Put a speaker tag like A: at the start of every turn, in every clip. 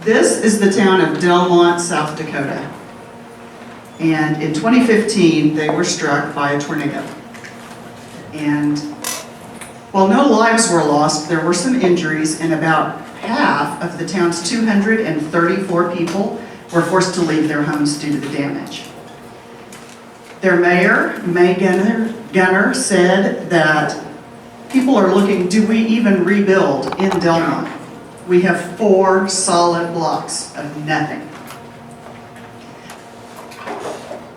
A: This is the town of Delmont, South Dakota. And in 2015, they were struck by a tornado. And while no lives were lost, there were some injuries, and about half of the town's 234 people were forced to leave their homes due to the damage. Their mayor, May Gunner, said that people are looking, do we even rebuild in Delmont? We have 4 solid blocks of nothing.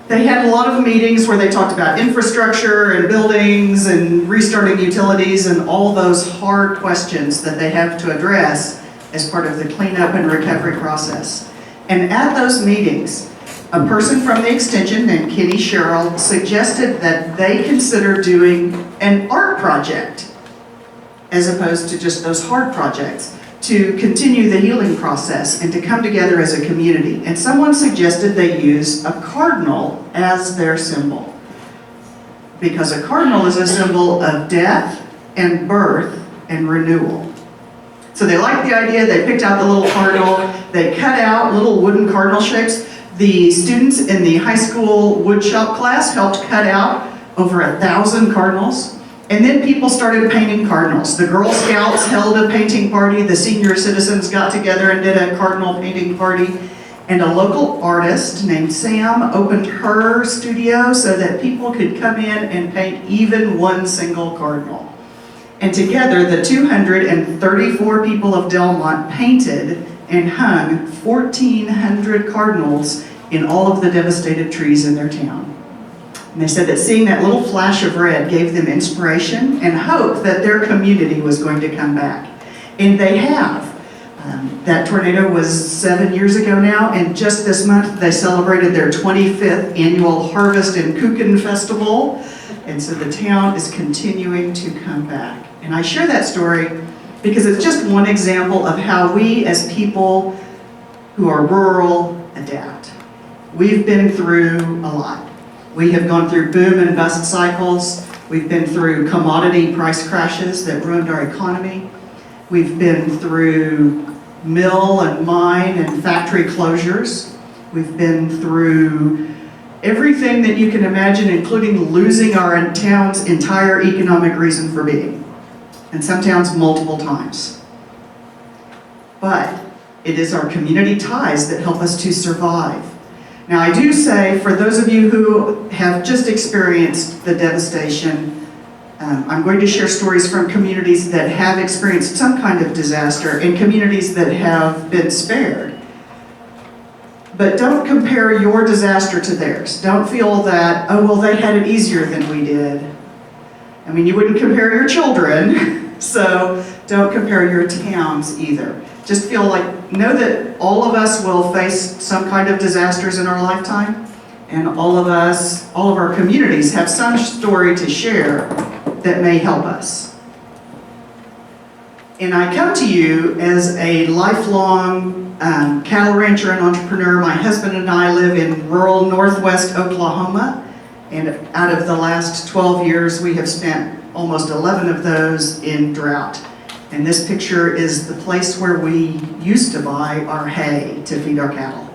A: They had a lot of meetings where they talked about infrastructure and buildings and restarting utilities and all those hard questions that they have to address as part of the cleanup and recovery process. And at those meetings, a person from the extension named Kenny Sherrill suggested that they consider doing an art project as opposed to just those hard projects to continue the healing process and to come together as a community. And someone suggested they use a cardinal as their symbol, because a cardinal is a symbol of death and birth and renewal. So they liked the idea, they picked out the little cardinal, they cut out little wooden cardinal shapes. The students in the high school woodshop class helped cut out over 1,000 cardinals. And then people started painting cardinals. The Girl Scouts held a painting party. The senior citizens got together and did a cardinal painting party. And a local artist named Sam opened her studio so that people could come in and paint even one single cardinal. And together, the 234 people of Delmont painted and hung 1,400 cardinals in all of the devastated trees in their town. And they said that seeing that little flash of red gave them inspiration and hope that their community was going to come back. And they have. That tornado was 7 years ago now, and just this month they celebrated their 25th annual Harvest and Kuchen Festival. And so the town is continuing to come back. And I share that story because it's just one example of how we as people who are rural adapt. We've been through a lot. We have gone through boom and bust cycles. We've been through commodity price crashes that ruined our economy. We've been through mill and mine and factory closures. We've been through everything that you can imagine, including losing our town's entire economic reason for being. And some towns multiple times. But it is our community ties that help us to survive. Now, I do say, for those of you who have just experienced the devastation, I'm going to share stories from communities that have experienced some kind of disaster and communities that have been spared. But don't compare your disaster to theirs. Don't feel that, oh, well, they had it easier than we did. I mean, you wouldn't compare your children, so don't compare your towns either. Just feel like, know that all of us will face some kind of disasters in our lifetime, and all of our communities have some story to share that may help us. And I come to you as a lifelong cattle rancher and entrepreneur. My husband and I live in rural northwest Oklahoma, and out of the last 12 years, we have spent almost 11 of those in drought. And this picture is the place where we used to buy our hay to feed our cattle.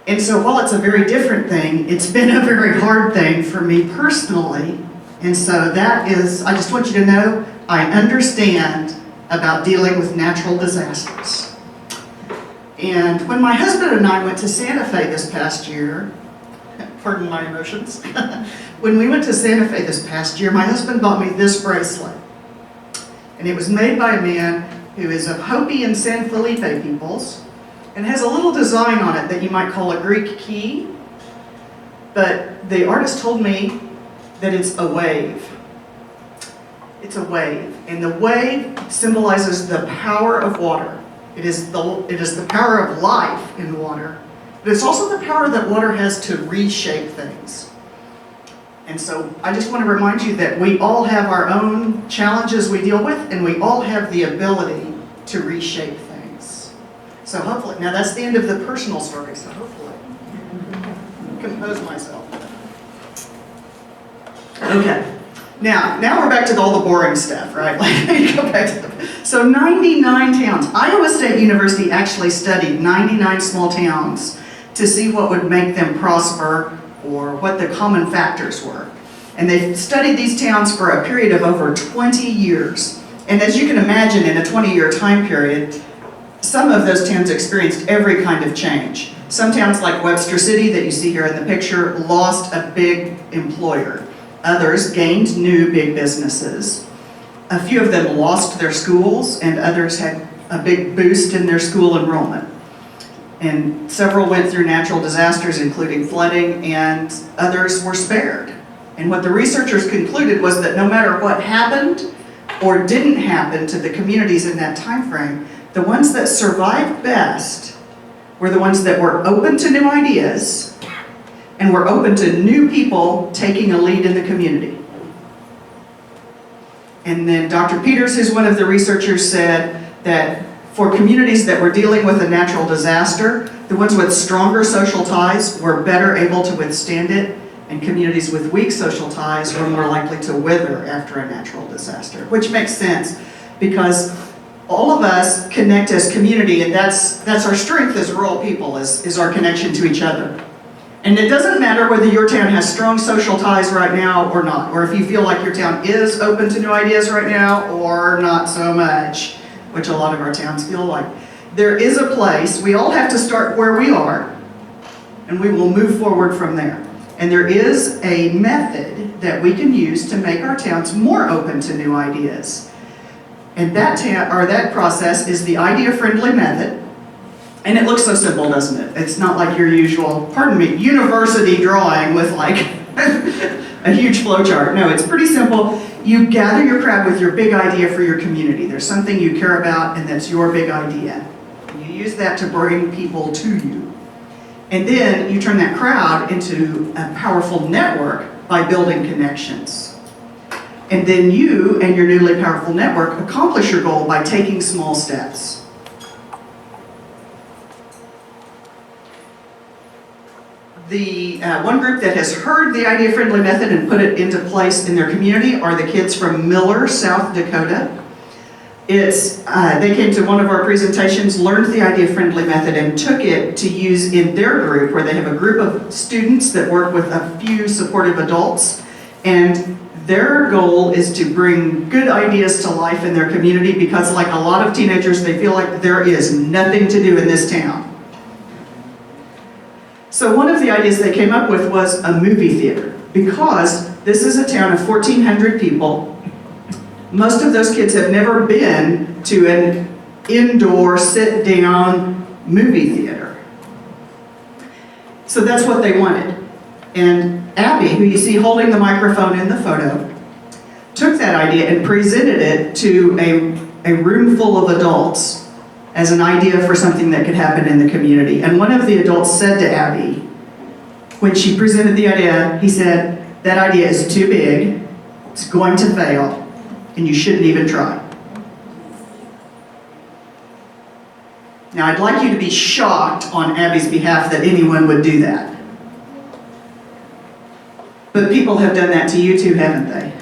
A: And so while it's a very different thing, it's been a very hard thing for me personally. And so that is, I just want you to know, I understand about dealing with natural disasters. And when my husband and I went to Santa Fe this past year, pardon my emotions, when we went to Santa Fe this past year, my husband bought me this bracelet. And it was made by a man who is of Hopi and San Felipe peoples, and has a little design on it that you might call a Greek key. But the artist told me that it's a wave. It's a wave. And the wave symbolizes the power of water. It is the power of life in water. But it's also the power that water has to reshape things. And so I just want to remind you that we all have our own challenges we deal with, and we all have the ability to reshape things. So hopefully, now that's the end of the personal story, so hopefully, compose myself. Okay, Now we're back to all the boring stuff, right? Like, go back to so 99 towns. Iowa State University actually studied 99 small towns to see what would make them prosper or what the common factors were. And they studied these towns for a period of over 20 years. And as you can imagine, in a 20-year time period, some of those towns experienced every kind of change. Some towns like Webster City that you see here in the picture lost a big employer. Others gained new big businesses. A few of them lost their schools, and others had a big boost in their school enrollment. And several went through natural disasters, including flooding, and others were spared. And what the researchers concluded was that no matter what happened or didn't happen to the communities in that time frame, the ones that survived best were the ones that were open to new ideas and were open to new people taking a lead in the community. And then Dr. Peters, who's one of the researchers, said that for communities that were dealing with a natural disaster, the ones with stronger social ties were better able to withstand it, and communities with weak social ties were more likely to wither after a natural disaster, which makes sense because all of us connect as community, and that's our strength as rural people, is our connection to each other. And it doesn't matter whether your town has strong social ties right now or not, or if you feel like your town is open to new ideas right now or not so much, which a lot of our towns feel like. There is a place, we all have to start where we are, and we will move forward from there. And there is a method that we can use to make our towns more open to new ideas. And that process is the idea-friendly method. And it looks so simple, doesn't it? It's not like your usual, university drawing with like a huge flowchart. No, it's pretty simple. You gather your crowd with your big idea for your community. There's something you care about, and that's your big idea. And you use that to bring people to you. And then you turn that crowd into a powerful network by building connections. And then you and your newly powerful network accomplish your goal by taking small steps. The one group that has heard the idea-friendly method and put it into place in their community are the kids from Miller, South Dakota. They came to one of our presentations, learned the idea-friendly method, and took it to use in their group, where they have a group of students that work with a few supportive adults. And their goal is to bring good ideas to life in their community because, like a lot of teenagers, they feel like there is nothing to do in this town. So one of the ideas they came up with was a movie theater, because this is a town of 1,400 people. Most of those kids have never been to an indoor, sit-down movie theater. So that's what they wanted. And Abby, who you see holding the microphone in the photo, took that idea and presented it to a room full of adults as an idea for something that could happen in the community. And one of the adults said to Abby, when she presented the idea, he said, "That idea is too big, it's going to fail, and you shouldn't even try." Now, I'd like you to be shocked on Abby's behalf that anyone would do that. But people have done that to you too, haven't they?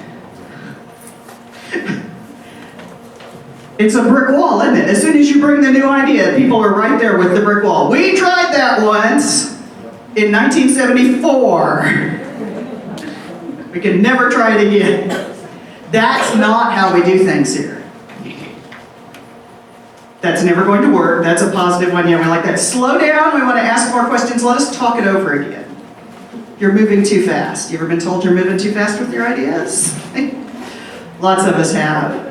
A: It's a brick wall, isn't it? As soon as you bring the new idea, people are right there with the brick wall. We tried that once in 1974. We can never try it again. That's not how we do things here. That's never going to work. That's a positive one. Yeah, we like that. Slow down. We want to ask more questions. Let us talk it over again. You're moving too fast. You ever been told you're moving too fast with your ideas? Lots of us have.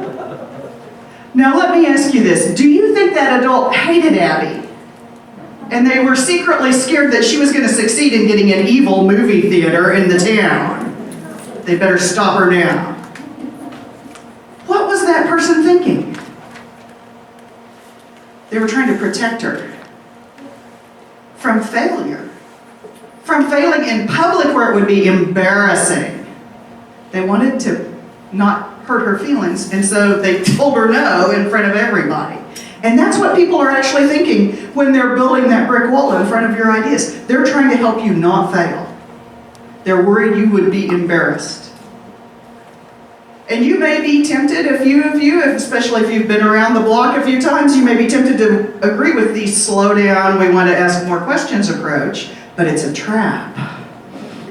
A: Now let me ask you this. Do you think that adult hated Abby? And they were secretly scared that she was going to succeed in getting an evil movie theater in the town? They better stop her now. What was that person thinking? They were trying to protect her from failure. From failing in public where it would be embarrassing. They wanted to not hurt her feelings, and so they told her no in front of everybody. And that's what people are actually thinking when they're building that brick wall in front of your ideas. They're trying to help you not fail. They're worried you would be embarrassed. And you may be tempted, a few of you, especially if you've been around the block a few times, you may be tempted to agree with the slow down, we want to ask more questions approach, but it's a trap.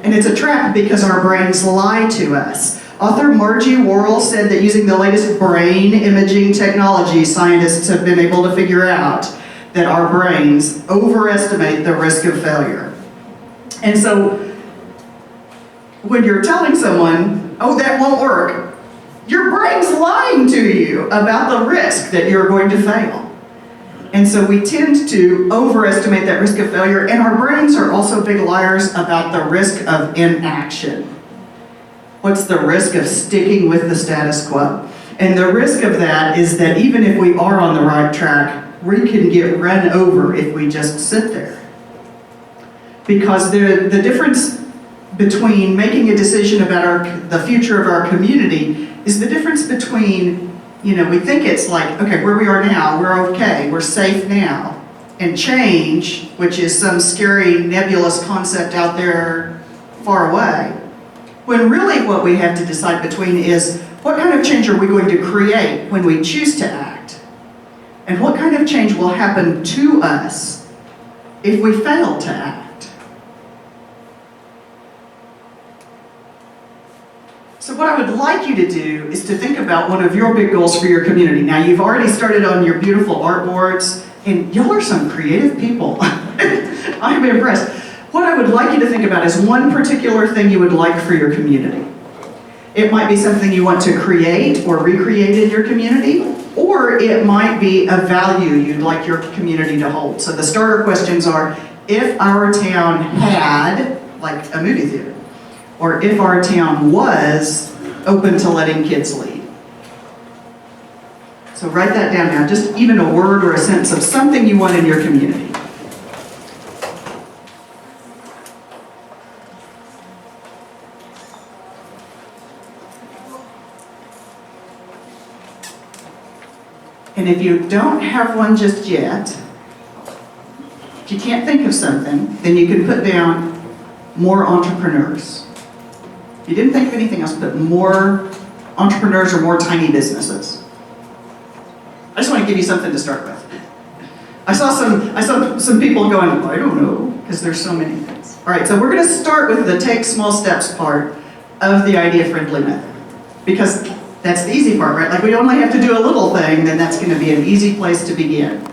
A: And it's a trap because our brains lie to us. Author Margie Worrell said that using the latest brain imaging technology, scientists have been able to figure out that our brains overestimate the risk of failure. And so, when you're telling someone, oh, that won't work, your brain's lying to you about the risk that you're going to fail. And so we tend to overestimate that risk of failure, and our brains are also big liars about the risk of inaction. What's the risk of sticking with the status quo? And the risk of that is that even if we are on the right track, we can get run over if we just sit there. Because the difference between making a decision about the future of our community is the difference between, we think it's like, okay, where we are now, we're okay, we're safe now, and change, which is some scary nebulous concept out there far away, when really what we have to decide between is what kind of change are we going to create when we choose to act, and what kind of change will happen to us if we fail to act. So what I would like you to do is to think about one of your big goals for your community. Now, you've already started on your beautiful art boards, and y'all are some creative people. I'm impressed. What I would like you to think about is one particular thing you would like for your community. It might be something you want to create or recreate in your community, or it might be a value you'd like your community to hold. So the starter questions are, if our town had, like a movie theater, or if our town was open to letting kids lead. So write that down now, just even a word or a sentence of something you want in your community. And if you don't have one just yet, if you can't think of something, then you can put down more entrepreneurs. If you didn't think of anything else, put more entrepreneurs or more tiny businesses. I just want to give you something to start with. I saw some people going, I don't know, because there's so many things. All right, so we're going to start with the take small steps part of the idea-friendly method, because that's the easy part, right? Like, we only have to do a little thing, then that's going to be an easy place to begin.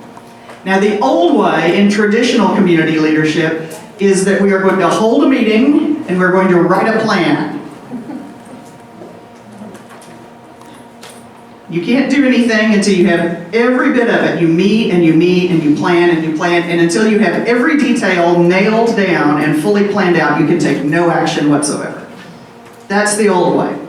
A: Now, the old way in traditional community leadership is that we are going to hold a meeting and we're going to write a plan. You can't do anything until you have every bit of it. You meet and you meet and you plan, and until you have every detail nailed down and fully planned out, you can take no action whatsoever. That's the old way.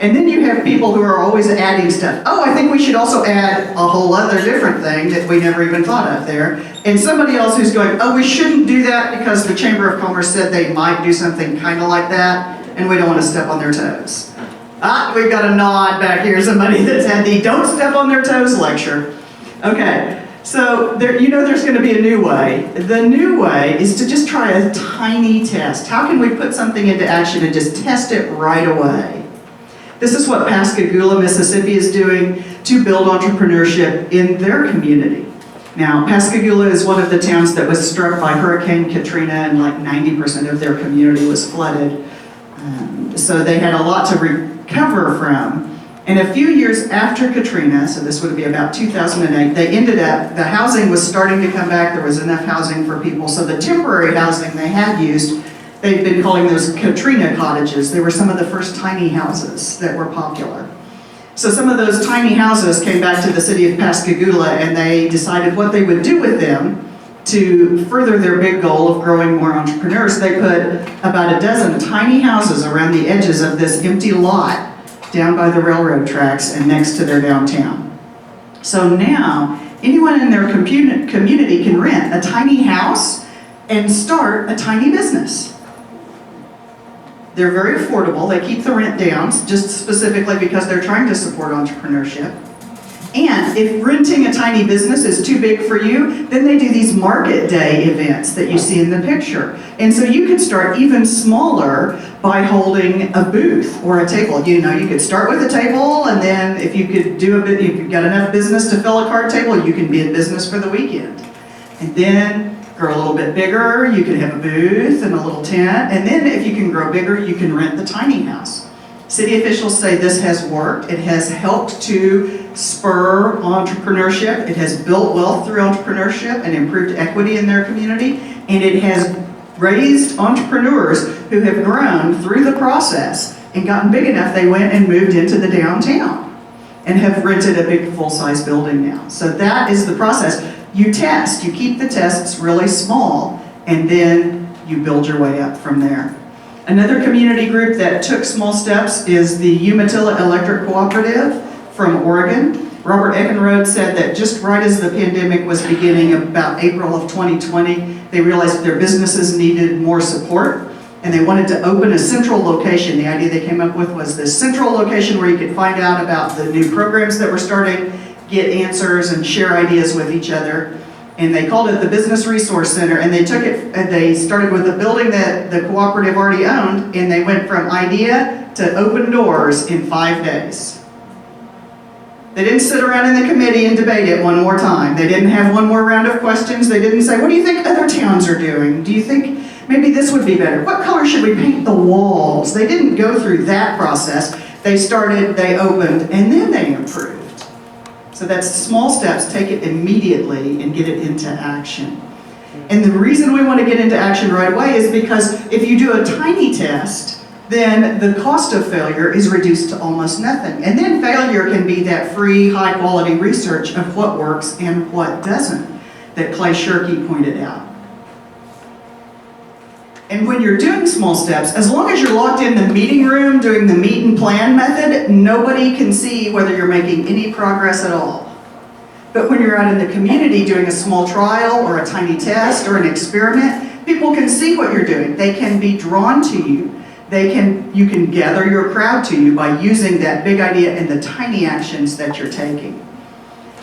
A: And then you have people who are always adding stuff. Oh, I think we should also add a whole other different thing that we never even thought of there. And somebody else who's going, oh, we shouldn't do that because the Chamber of Commerce said they might do something kind of like that, and we don't want to step on their toes. Ah, we've got a nod back here, somebody that's had the don't step on their toes lecture. Okay, so there's going to be a new way. The new way is to just try a tiny test. How can we put something into action and just test it right away? This is what Pascagoula, Mississippi is doing to build entrepreneurship in their community. Now, Pascagoula is one of the towns that was struck by Hurricane Katrina, and like 90% of their community was flooded. So they had a lot to recover from. And a few years after Katrina, so this would be about 2008, the housing was starting to come back. There was enough housing for people. So the temporary housing they had used, they've been calling those Katrina cottages. They were some of the first tiny houses that were popular. So some of those tiny houses came back to the city of Pascagoula, and they decided what they would do with them to further their big goal of growing more entrepreneurs. They put about a dozen tiny houses around the edges of this empty lot down by the railroad tracks and next to their downtown. So now, anyone in their community can rent a tiny house and start a tiny business. They're very affordable. They keep the rent down, just specifically because they're trying to support entrepreneurship. And if renting a tiny business is too big for you, then they do these market day events that you see in the picture. And so you could start even smaller by holding a booth or a table. You know, you could start with a table, and then if you could do a bit, if you've got enough business to fill a card table, you can be in business for the weekend. And then grow a little bit bigger, you could have a booth and a little tent. And then if you can grow bigger, you can rent the tiny house. City officials say this has worked. It has helped to spur entrepreneurship. It has built wealth through entrepreneurship and improved equity in their community. And it has raised entrepreneurs who have grown through the process and gotten big enough they went and moved into the downtown and have rented a big full-size building now. So that is the process. You test. You keep the tests really small, and then you build your way up from there. Another community group that took small steps is the Umatilla Electric Cooperative from Oregon. Robert Eckenrode said that just right as the pandemic was beginning, about April of 2020, they realized their businesses needed more support, and they wanted to open a central location. The idea they came up with was this central location where you could find out about the new programs that were starting, get answers, and share ideas with each other. And they called it the Business Resource Center, and they took it, and they started with a building that the cooperative already owned, and they went from idea to open doors in 5 days. They didn't sit around in the committee and debate it one more time. They didn't have one more round of questions. They didn't say, what do you think other towns are doing? Do you think maybe this would be better? What color should we paint the walls? They didn't go through that process. They started, they opened, and then they improved. So that's small steps, take it immediately and get it into action. And the reason we want to get into action right away is because if you do a tiny test, then the cost of failure is reduced to almost nothing. And then failure can be that free, high-quality research of what works and what doesn't, that Clay Shirky pointed out. And when you're doing small steps, as long as you're locked in the meeting room doing the meet and plan method, nobody can see whether you're making any progress at all. But when you're out in the community doing a small trial or a tiny test or an experiment, people can see what you're doing. They can be drawn to you. You can gather your crowd to you by using that big idea and the tiny actions that you're taking.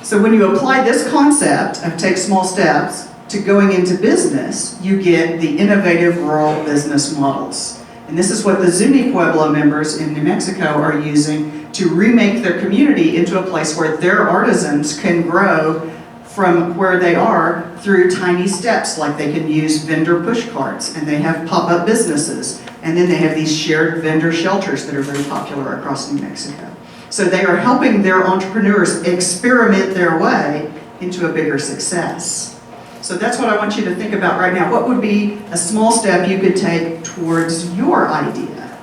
A: So when you apply this concept of take small steps to going into business, you get the innovative rural business models. And this is what the Zuni Pueblo members in New Mexico are using to remake their community into a place where their artisans can grow from where they are through tiny steps, like they can use vendor push carts, and they have pop-up businesses, and then they have these shared vendor shelters that are very popular across New Mexico. So they are helping their entrepreneurs experiment their way into a bigger success. So that's what I want you to think about right now. What would be a small step you could take towards your idea?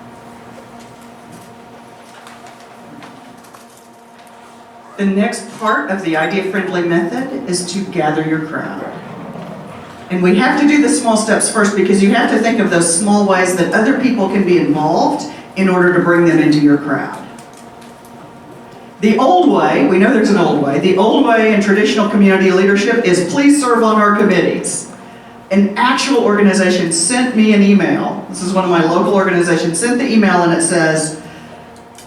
A: The next part of the idea-friendly method is to gather your crowd. And we have to do the small steps first because you have to think of those small ways that other people can be involved in order to bring them into your crowd. The old way, we know there's an old way, the old way in traditional community leadership is please serve on our committees. An actual organization sent me an email, this is one of my local organizations, sent the email and it says,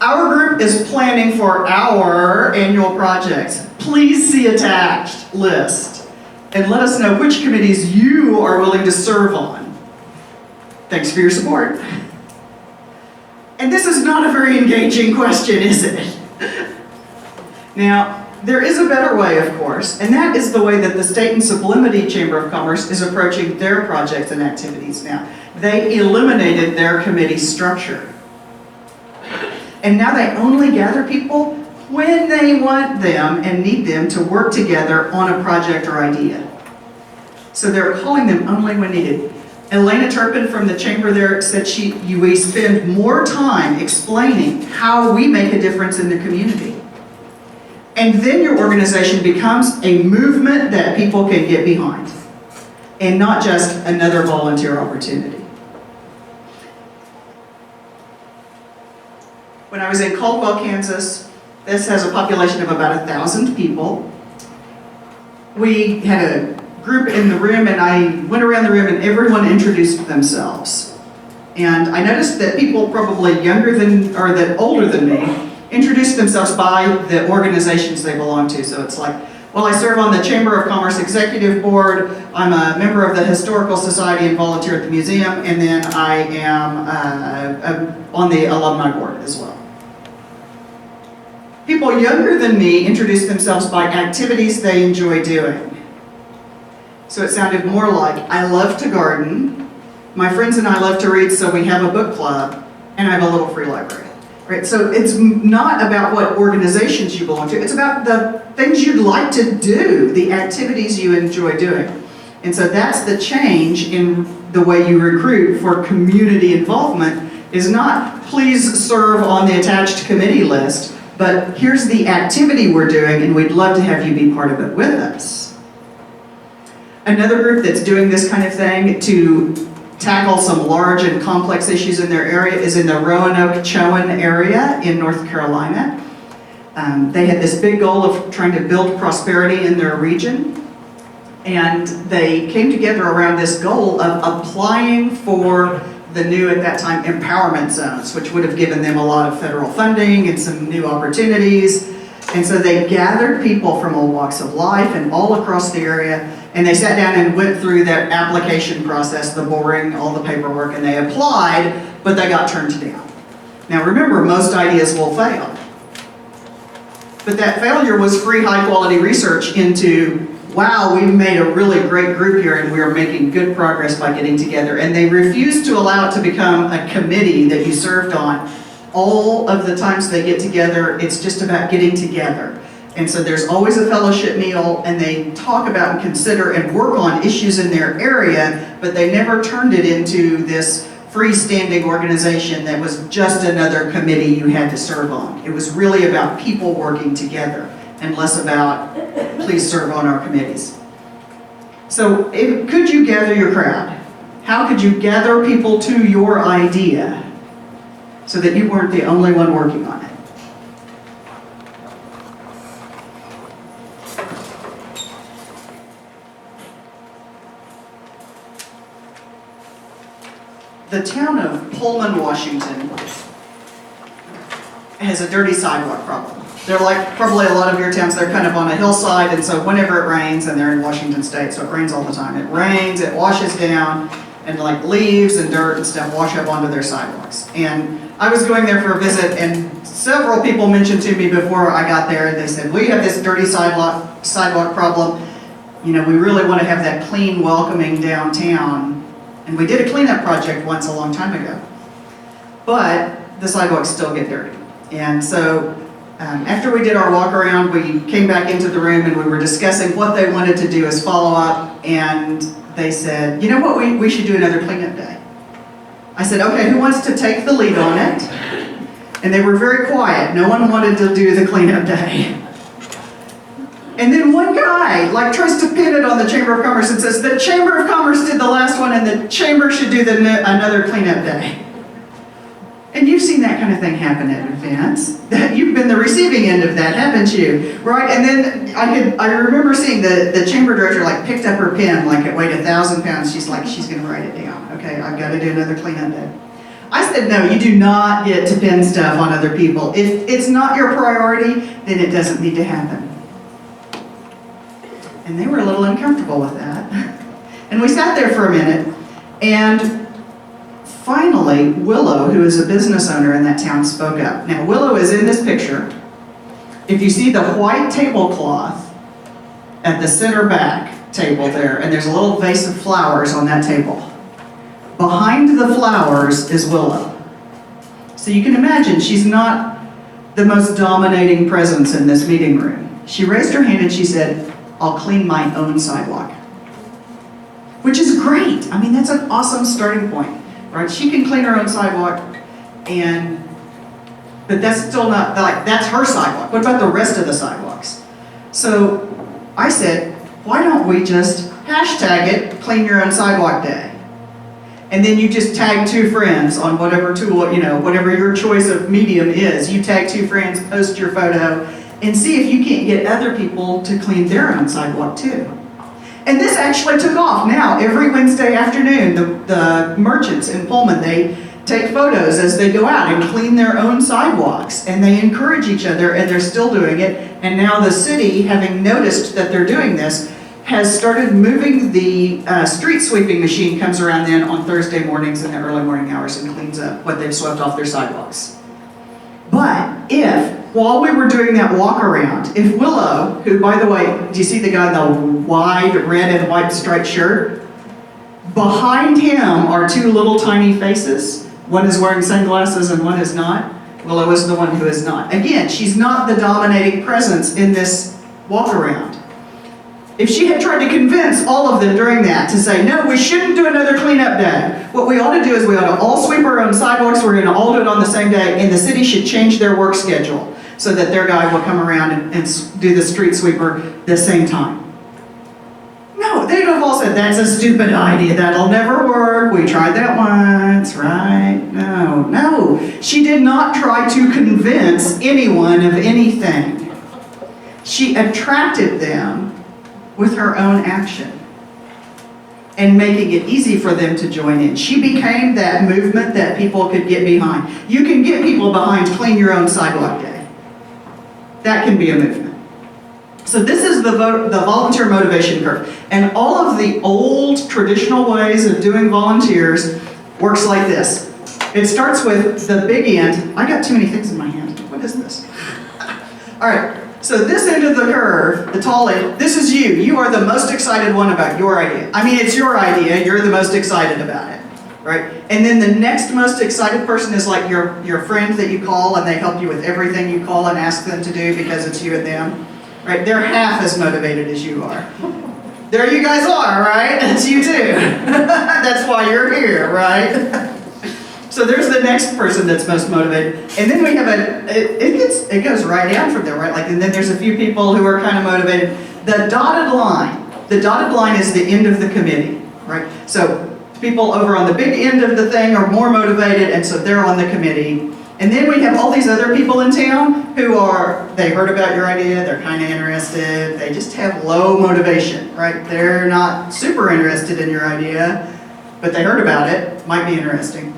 A: our group is planning for our annual projects. Please see attached list and let us know which committees you are willing to serve on. Thanks for your support. And this is not a very engaging question, is it? Now, there is a better way, of course, and that is the way that the State and Sublimity Chamber of Commerce is approaching their projects and activities now. They eliminated their committee structure. And now they only gather people when they want them and need them to work together on a project or idea. So they're calling them only when needed. Elena Turpin from the chamber there said we spend more time explaining how we make a difference in the community. And then your organization becomes a movement that people can get behind, and not just another volunteer opportunity. When I was in Caldwell, Kansas, this has a population of about 1,000 people. We had a group in the room, and I went around the room, and everyone introduced themselves. And I noticed that people probably older than me introduce themselves by the organizations they belong to. So it's like, well, I serve on the Chamber of Commerce Executive Board, I'm a member of the Historical Society and volunteer at the museum, and then I am on the alumni board as well. People younger than me introduce themselves by activities they enjoy doing. So it sounded more like, I love to garden, my friends and I love to read, so we have a book club, and I have a little free library. Right? So it's not about what organizations you belong to, it's about the things you'd like to do, the activities you enjoy doing. And so that's the change in the way you recruit for community involvement, is not please serve on the attached committee list, but here's the activity we're doing and we'd love to have you be part of it with us. Another group that's doing this kind of thing to tackle some large and complex issues in their area is in the Roanoke-Chowan area in North Carolina. They had this big goal of trying to build prosperity in their region, and they came together around this goal of applying for the new, at that time, empowerment zones, which would have given them a lot of federal funding and some new opportunities. And so they gathered people from all walks of life and all across the area, and they sat down and went through that application process, the boring, all the paperwork, and they applied, but they got turned down. Now remember, most ideas will fail. But that failure was free, high-quality research into, wow, we've made a really great group here and we are making good progress by getting together. And they refused to allow it to become a committee that you served on. All of the times they get together, it's just about getting together. And so there's always a fellowship meal, and they talk about and consider and work on issues in their area, but they never turned it into this freestanding organization that was just another committee you had to serve on. It was really about people working together and less about, please serve on our committees. So could you gather your crowd? How could you gather people to your idea so that you weren't the only one working on it? The town of Pullman, Washington has a dirty sidewalk problem. They're like probably a lot of your towns, they're kind of on a hillside, and so whenever it rains, and they're in Washington State, so it rains all the time. It rains, it washes down, and like leaves and dirt and stuff wash up onto their sidewalks. And I was going there for a visit, and several people mentioned to me before I got there, and they said, we have this dirty sidewalk problem. You know, we really want to have that clean, welcoming downtown. And we did a cleanup project once a long time ago. But the sidewalks still get dirty. And so after we did our walk around, we came back into the room and we were discussing what they wanted to do as follow-up. And they said, you know what, we should do another cleanup day. I said, okay, who wants to take the lead on it? And they were very quiet. No one wanted to do the cleanup day. And then one guy tries to pin it on the Chamber of Commerce and says, the Chamber of Commerce did the last one and the Chamber should do another cleanup day. And you've seen that kind of thing happen at events. You've been the receiving end of that, haven't you? Right? And then I remember seeing the Chamber director picked up her pen like it weighed 1,000 pounds. She's like, she's going to write it down. Okay, I've got to do another cleanup day. I said, no, you do not get to pin stuff on other people. If it's not your priority, then it doesn't need to happen. And they were a little uncomfortable with that. And we sat there for a minute, and finally, Willow, who is a business owner in that town, spoke up. Now, Willow is in this picture. If you see the white tablecloth at the center back table there, and there's a little vase of flowers on that table. Behind the flowers is Willow. So you can imagine she's not the most dominating presence in this meeting room. She raised her hand and she said, I'll clean my own sidewalk. Which is great. I mean, that's an awesome starting point, right? She can clean her own sidewalk, but that's still not, that's her sidewalk. What about the rest of the sidewalks? So I said, why don't we just hashtag it, clean your own sidewalk day? And then you just tag 2 friends on whatever tool, whatever your choice of medium is. You tag 2 friends, post your photo, and see if you can't get other people to clean their own sidewalk too. And this actually took off. Now, every Wednesday afternoon, the merchants in Pullman, take photos as they go out and clean their own sidewalks, and they encourage each other, and they're still doing it. And now the city, having noticed that they're doing this, has started moving the street sweeping machine, comes around then on Thursday mornings in the early morning hours and cleans up what they've swept off their sidewalks. But if, while we were doing that walk around, if Willow, who, by the way, do you see the guy in the wide red and white striped shirt? Behind him are two little tiny faces. One is wearing sunglasses and one is not. Willow is the one who is not. Again, she's not the dominating presence in this walk around. If she had tried to convince all of them during that to say, no, we shouldn't do another cleanup day. What we ought to do is we ought to all sweep our own sidewalks. We're going to all do it on the same day, and the city should change their work schedule so that their guy will come around and do the street sweeper the same time. No, they'd have all said, that's a stupid idea, that'll never work, we tried that once, right? No, she did not try to convince anyone of anything. She attracted them with her own action and making it easy for them to join in. She became that movement that people could get behind. You can get people behind clean your own sidewalk day. That can be a movement. So this is the volunteer motivation curve. And all of the old traditional ways of doing volunteers works like this. It starts with the big end. I got too many things in my hand. What is this? All right, so this end of the curve, the tall end, this is you. You are the most excited one about your idea. I mean, it's your idea. You're the most excited about it, right? And then the next most excited person is like your friend that you call and they help you with everything you call and ask them to do because it's you and them. Right? They're half as motivated as you are. There you guys are, right? That's you too. That's why you're here, right? So there's the next person that's most motivated. And then we have it goes right down from there, right? Like, and then there's a few people who are kind of motivated. The dotted line is the end of the committee, right? So people over on the big end of the thing are more motivated, and so they're on the committee. And then we have all these other people in town who they heard about your idea, they're kind of interested, they just have low motivation, right? They're not super interested in your idea, but they heard about it, might be interesting.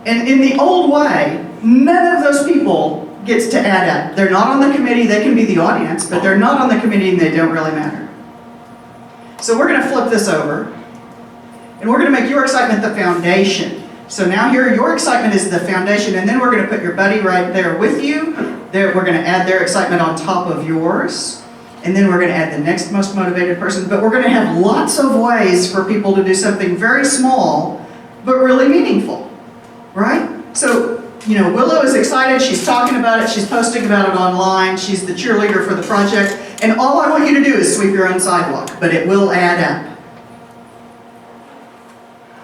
A: And in the old way, none of those people gets to add up. They're not on the committee, they can be the audience, but they're not on the committee and they don't really matter. So we're going to flip this over, and we're going to make your excitement the foundation. So now here, your excitement is the foundation, and then we're going to put your buddy right there with you. We're going to add their excitement on top of yours, and then we're going to add the next most motivated person. But we're going to have lots of ways for people to do something very small, but really meaningful, right? So, Willow is excited. She's talking about it. She's posting about it online. She's the cheerleader for the project. And all I want you to do is sweep your own sidewalk, but it will add up.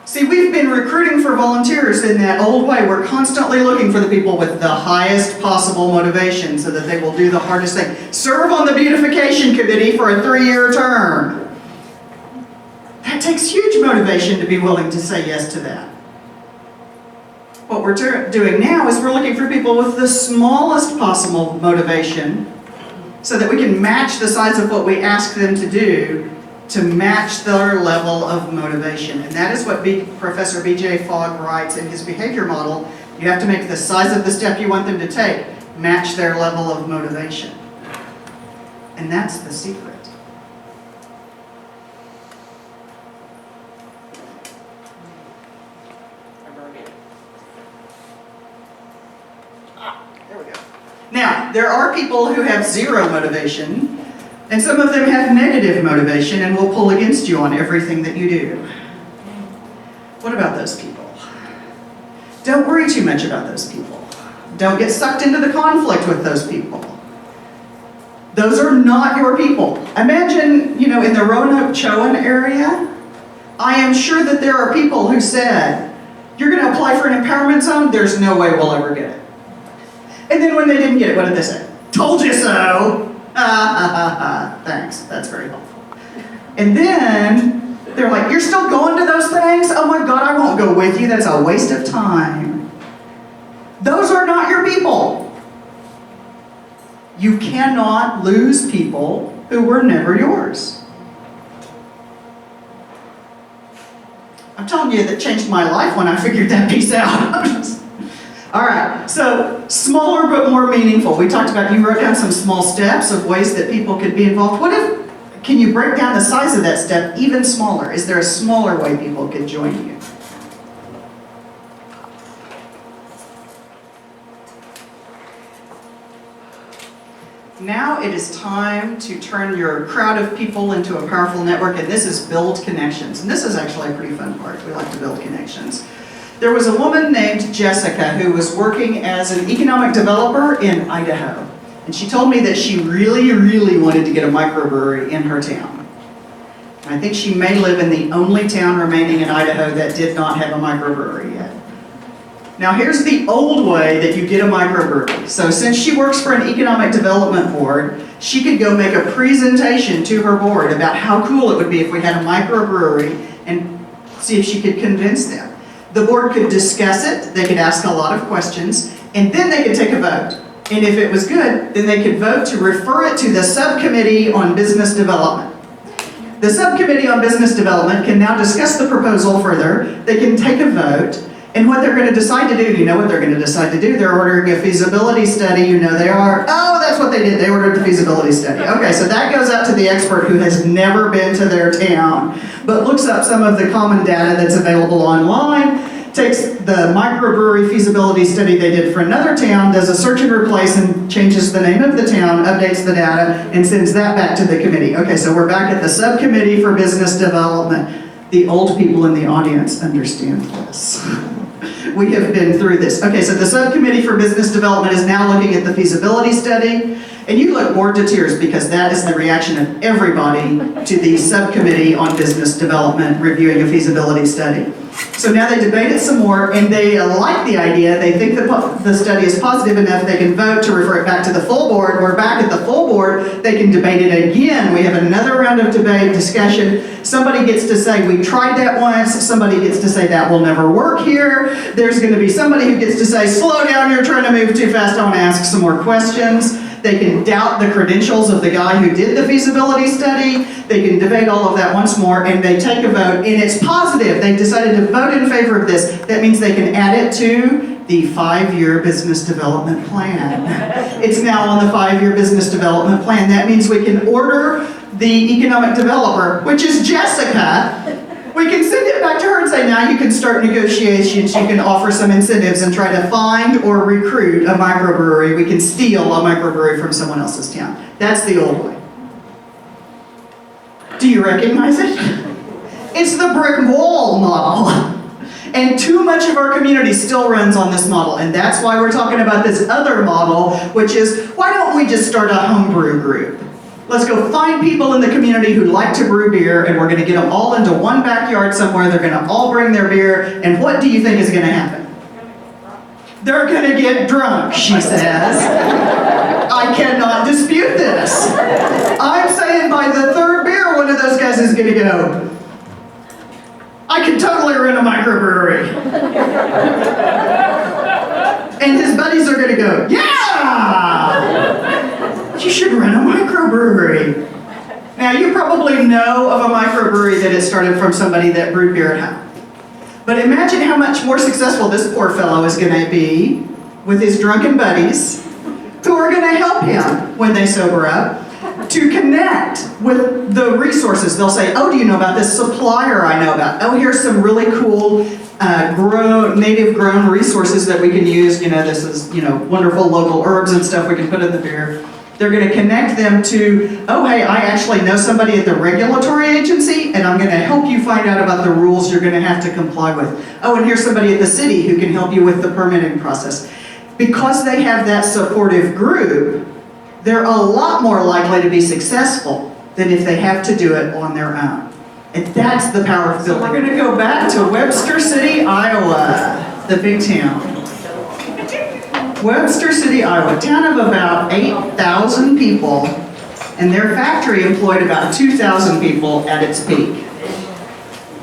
A: See, we've been recruiting for volunteers in that old way. We're constantly looking for the people with the highest possible motivation so that they will do the hardest thing. Serve on the beautification committee for a 3-year term. That takes huge motivation to be willing to say yes to that. What we're doing now is we're looking for people with the smallest possible motivation so that we can match the size of what we ask them to do to match their level of motivation. And that is what Professor B.J. Fogg writes in his behavior model. You have to make the size of the step you want them to take match their level of motivation. And that's the secret. There we go. Now, there are people who have zero motivation, and some of them have negative motivation and will pull against you on everything that you do. What about those people? Don't worry too much about those people. Don't get sucked into the conflict with those people. Those are not your people. Imagine, in the Roanoke-Chowan area, I am sure that there are people who said, you're going to apply for an empowerment zone? There's no way we'll ever get it. And then when they didn't get it, what did they say? Told you so! Thanks, that's very helpful. And then they're like, you're still going to those things? Oh my God, I won't go with you. That's a waste of time. Those are not your people. You cannot lose people who were never yours. I'm telling you, that changed my life when I figured that piece out. All right, so smaller but more meaningful. We talked about, you wrote down some small steps of ways that people could be involved. What if, can you break down the size of that step even smaller? Is there a smaller way people could join you? Now it is time to turn your crowd of people into a powerful network, and this is build connections. And this is actually a pretty fun part. We like to build connections. There was a woman named Jessica who was working as an economic developer in Idaho. And she told me that she really, really wanted to get a microbrewery in her town. And I think she may live in the only town remaining in Idaho that did not have a microbrewery yet. Now here's the old way that you get a microbrewery. So since she works for an economic development board, she could go make a presentation to her board about how cool it would be if we had a microbrewery and see if she could convince them. The board could discuss it, they could ask a lot of questions, and then they could take a vote. And if it was good, then they could vote to refer it to the subcommittee on business development. The subcommittee on business development can now discuss the proposal further, they can take a vote, and what they're going to decide to do, you know what they're going to decide to do? They're ordering a feasibility study, you know they are. Oh, that's what they did, they ordered the feasibility study. Okay, so that goes out to the expert who has never been to their town, but looks up some of the common data that's available online, takes the microbrewery feasibility study they did for another town, does a search and replace and changes the name of the town, updates the data, and sends that back to the committee. Okay, so we're back at the subcommittee for business development. The old people in the audience understand this. We have been through this. Okay, so the subcommittee for business development is now looking at the feasibility study, and you look bored to tears because that is the reaction of everybody to the subcommittee on business development reviewing a feasibility study. So now they debate it some more, and they like the idea. They think the study is positive enough they can vote to refer it back to the full board. We're back at the full board. They can debate it again. We have another round of debate, discussion. Somebody gets to say, we tried that once. Somebody gets to say, that will never work here. There's going to be somebody who gets to say, slow down, you're trying to move too fast. I want to ask some more questions. They can doubt the credentials of the guy who did the feasibility study. They can debate all of that once more, and they take a vote, and it's positive. They've decided to vote in favor of this. That means they can add it to the 5-year business development plan. It's now on the 5-year business development plan. That means we can order the economic developer, which is Jessica. We can send it back to her and say, now you can start negotiations, you can offer some incentives and try to find or recruit a microbrewery. We can steal a microbrewery from someone else's town. That's the old way. Do you recognize it? It's the brick wall model. And too much of our community still runs on this model, and that's why we're talking about this other model, which is, why don't we just start a homebrew group? Let's go find people in the community who like to brew beer, and we're going to get them all into one backyard somewhere. They're going to all bring their beer, and what do you think is going to happen? They're going to get drunk, she says. I cannot dispute this. I'm saying by the third beer, one of those guys is going to go, I can totally run a microbrewery. And his buddies are going to go, yeah! You should run a microbrewery. Now, you probably know of a microbrewery that it started from somebody that brewed beer at home. But imagine how much more successful this poor fellow is going to be with his drunken buddies who are going to help him when they sober up to connect with the resources. They'll say, oh, do you know about this supplier I know about? Oh, here's some really cool native grown resources that we can use. You know, this is, wonderful local herbs and stuff we can put in the beer. They're going to connect them to, oh, hey, I actually know somebody at the regulatory agency, and I'm going to help you find out about the rules you're going to have to comply with. Oh, and here's somebody at the city who can help you with the permitting process. Because they have that supportive group, they're a lot more likely to be successful than if they have to do it on their own. And that's the power of building. We're going to go back to Webster City, Iowa, the big town. Webster City, Iowa, a town of about 8,000 people, and their factory employed about 2,000 people at its peak.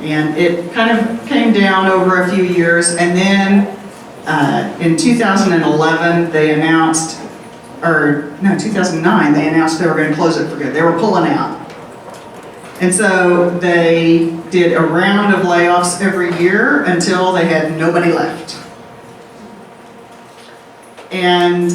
A: And it kind of came down over a few years, and then in 2011 they announced, 2009 they announced they were going to close it for good. They were pulling out. And so they did a round of layoffs every year until they had nobody left. And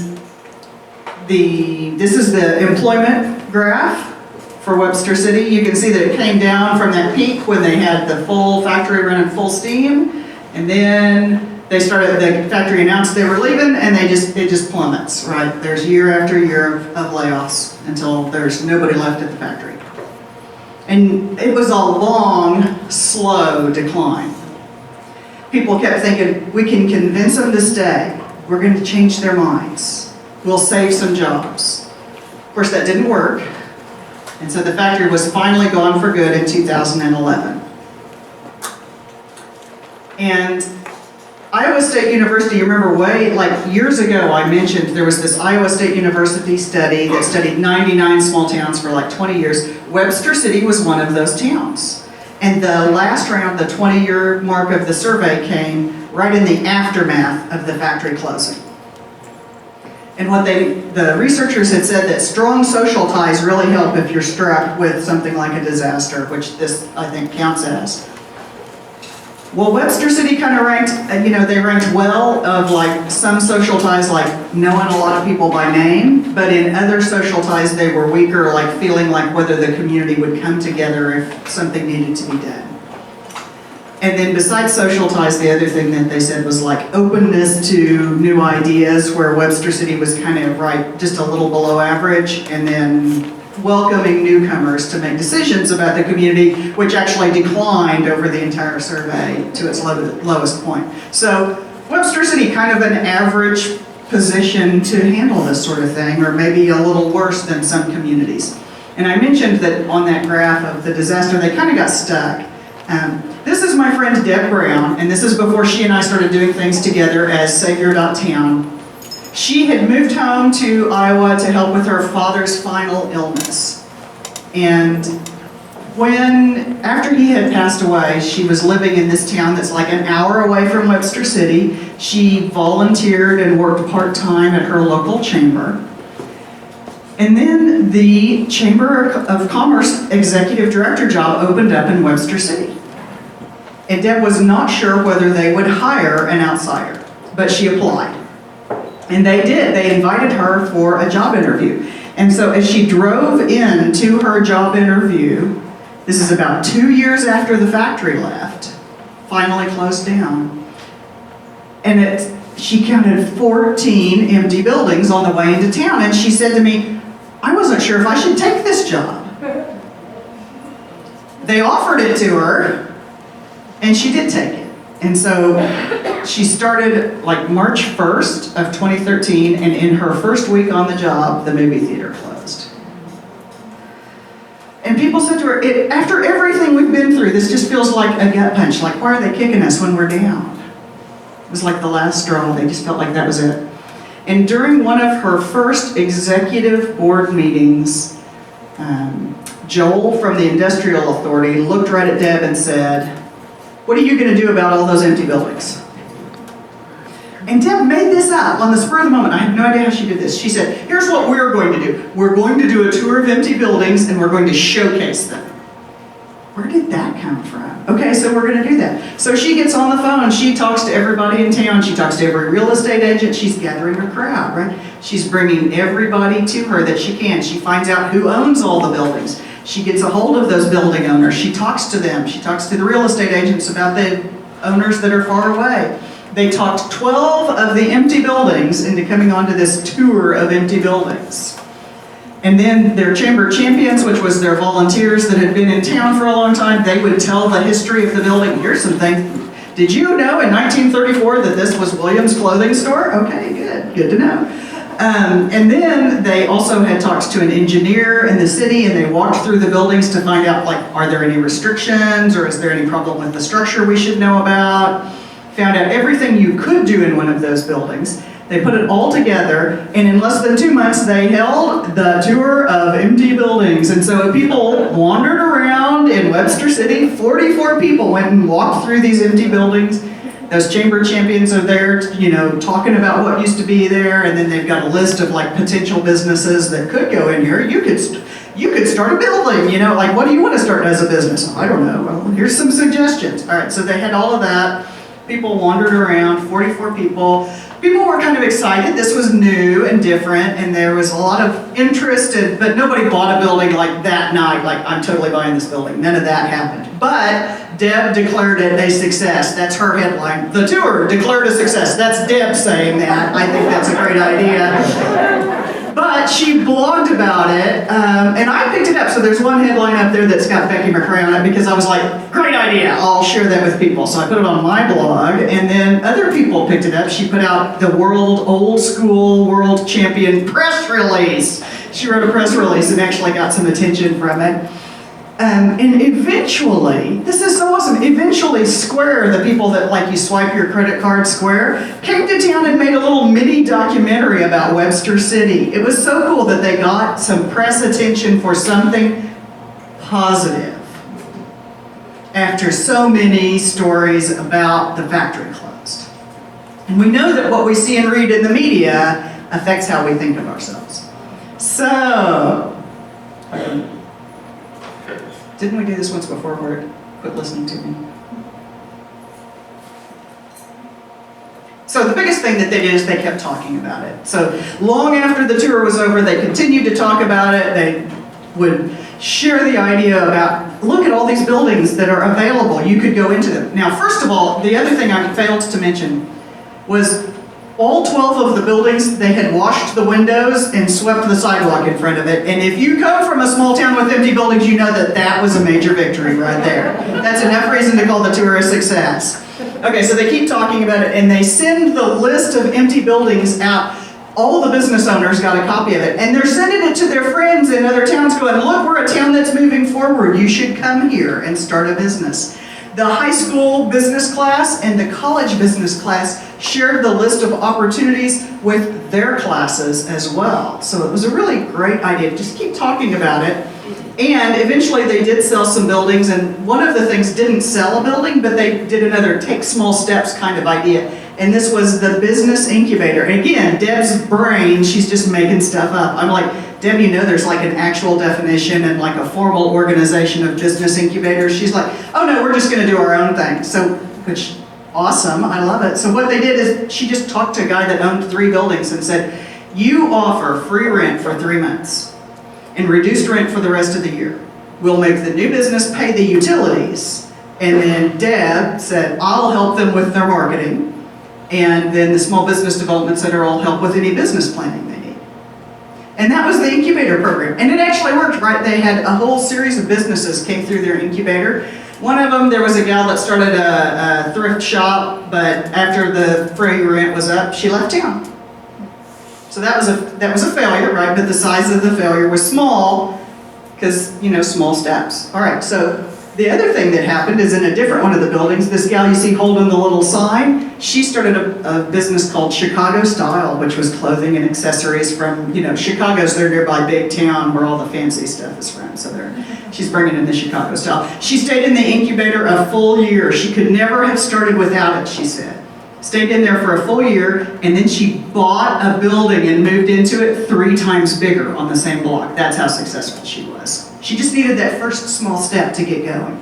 A: this is the employment graph for Webster City. You can see that it came down from that peak when they had the full factory running full steam, and then the factory announced they were leaving, and it just plummets, right? There's year after year of layoffs until there's nobody left at the factory. And it was a long, slow decline. People kept thinking, we can convince them to stay. We're going to change their minds. We'll save some jobs. Of course, that didn't work. And so the factory was finally gone for good in 2011. And Iowa State University, you remember years ago I mentioned there was this Iowa State University study that studied 99 small towns for 20 years. Webster City was one of those towns. And the last round, the 20-year mark of the survey came right in the aftermath of the factory closing. And the researchers had said that strong social ties really help if you're struck with something like a disaster, which this, I think, counts as. Well, Webster City kind of ranked, they ranked well of some social ties, like knowing a lot of people by name, but in other social ties they were weaker, like feeling like whether the community would come together if something needed to be done. And then besides social ties, the other thing that they said was openness to new ideas, where Webster City was kind of just a little below average, and then welcoming newcomers to make decisions about the community, which actually declined over the entire survey to its lowest point. So Webster City, kind of an average position to handle this sort of thing, or maybe a little worse than some communities. And I mentioned that on that graph of the disaster, they kind of got stuck. This is my friend Deb Brown, and this is before she and I started doing things together as Savior.Town. She had moved home to Iowa to help with her father's final illness. And after he had passed away, she was living in this town that's an hour away from Webster City. She volunteered and worked part-time at her local chamber. And then the Chamber of Commerce executive director job opened up in Webster City. And Deb was not sure whether they would hire an outsider, but she applied. And they did. They invited her for a job interview. And so as she drove in to her job interview, this is about 2 years after the factory left, finally closed down. And she counted 14 empty buildings on the way into town. And she said to me, I wasn't sure if I should take this job. They offered it to her, and she did take it. And so she started March 1st of 2013, and in her first week on the job, the movie theater closed. And people said to her, after everything we've been through, this just feels like a gut punch. Why are they kicking us when we're down? It was like the last straw. They just felt like that was it. And during one of her first executive board meetings, Joel from the Industrial Authority looked right at Deb and said, what are you going to do about all those empty buildings? And Deb made this up on the spur of the moment. I have no idea how she did this. She said, here's what we're going to do. We're going to do a tour of empty buildings, and we're going to showcase them. Where did that come from? Okay, so we're going to do that. So she gets on the phone. She talks to everybody in town. She talks to every real estate agent. She's gathering her crowd, right? She's bringing everybody to her that she can. She finds out who owns all the buildings. She gets a hold of those building owners. She talks to them. She talks to the real estate agents about the owners that are far away. They talked 12 of the empty buildings into coming onto this tour of empty buildings. And then their chamber champions, which was their volunteers that had been in town for a long time, they would tell the history of the building. Here's some things. Did you know in 1934 that this was Williams' clothing store? Okay, good to know. And then they also had talks to an engineer in the city, and they walked through the buildings to find out, are there any restrictions, or is there any problem with the structure we should know about? Found out everything you could do in one of those buildings. They put it all together, and in less than 2 months, they held the tour of empty buildings. And so people wandered around in Webster City. 44 people went and walked through these empty buildings. Those chamber champions are there, talking about what used to be there, and then they've got a list of potential businesses that could go in here. You you could start a building, you know, like, what do you want to start as a business? I don't know. Well, here's some suggestions. All right, so they had all of that. People wandered around, 44 people. People were kind of excited. This was new and different, and there was a lot of interest, but nobody bought a building like that night, like, I'm totally buying this building. None of that happened. But Deb declared it a success. That's her headline. The tour declared a success. That's Deb saying that. I think that's a great idea. But she blogged about it, and I picked it up. So there's one headline up there that's got Becky McCray on it because I was like, great idea, I'll share that with people. So I put it on my blog, and then other people picked it up. She put out the old school world champion press release. She wrote a press release and actually got some attention from it. And eventually, this is so awesome, eventually Square, the people that like you swipe your credit card Square, came to town and made a little mini documentary about Webster City. It was so cool that they got some press attention for something positive after so many stories about the factory closed. And we know that what we see and read in the media affects how we think of ourselves. So, didn't we do this once before where it quit listening to me? So the biggest thing that they did is they kept talking about it. So long after the tour was over, they continued to talk about it. They would share the idea about, look at all these buildings that are available. You could go into them. Now, first of all, the other thing I failed to mention was all 12 of the buildings, they had washed the windows and swept the sidewalk in front of it. And if you come from a small town with empty buildings, you know that that was a major victory right there. That's enough reason to call the tour a success. Okay, so they keep talking about it, and they send the list of empty buildings out. All the business owners got a copy of it, and they're sending it to their friends in other towns going, look, we're a town that's moving forward. You should come here and start a business. The high school business class and the college business class shared the list of opportunities with their classes as well. So it was a really great idea. Just keep talking about it. And eventually they did sell some buildings, and one of the things didn't sell a building, but they did another take small steps kind of idea. And this was the business incubator. And again, Deb's brain, she's just making stuff up. I'm like, Deb, you know there's like an actual definition and like a formal organization of business incubators. She's like, oh no, we're just gonna do our own thing. So, which, awesome, I love it. So what they did is she just talked to a guy that owned 3 buildings and said, you offer free rent for 3 months and reduced rent for the rest of the year. We'll make the new business pay the utilities. And then Deb said, I'll help them with their marketing. And then the Small Business Development Center will help with any business planning they need. And that was the incubator program. And it actually worked, right? They had a whole series of businesses came through their incubator. One of them, there was a gal that started a thrift shop, but after the free rent was up, she left town. So that was a failure, right? But the size of the failure was small, because, you know, small steps. All right, so the other thing that happened is in a different one of the buildings, this gal you see holding the little sign, she started a business called Chicago Style, which was clothing and accessories from, you know, Chicago's their nearby big town where all the fancy stuff is from. So she's bringing in the Chicago Style. She stayed in the incubator a full year. She could never have started without it, she said. Stayed in there for a full year, and then she bought a building and moved into it 3 times bigger on the same block. That's how successful she was. She just needed that first small step to get going.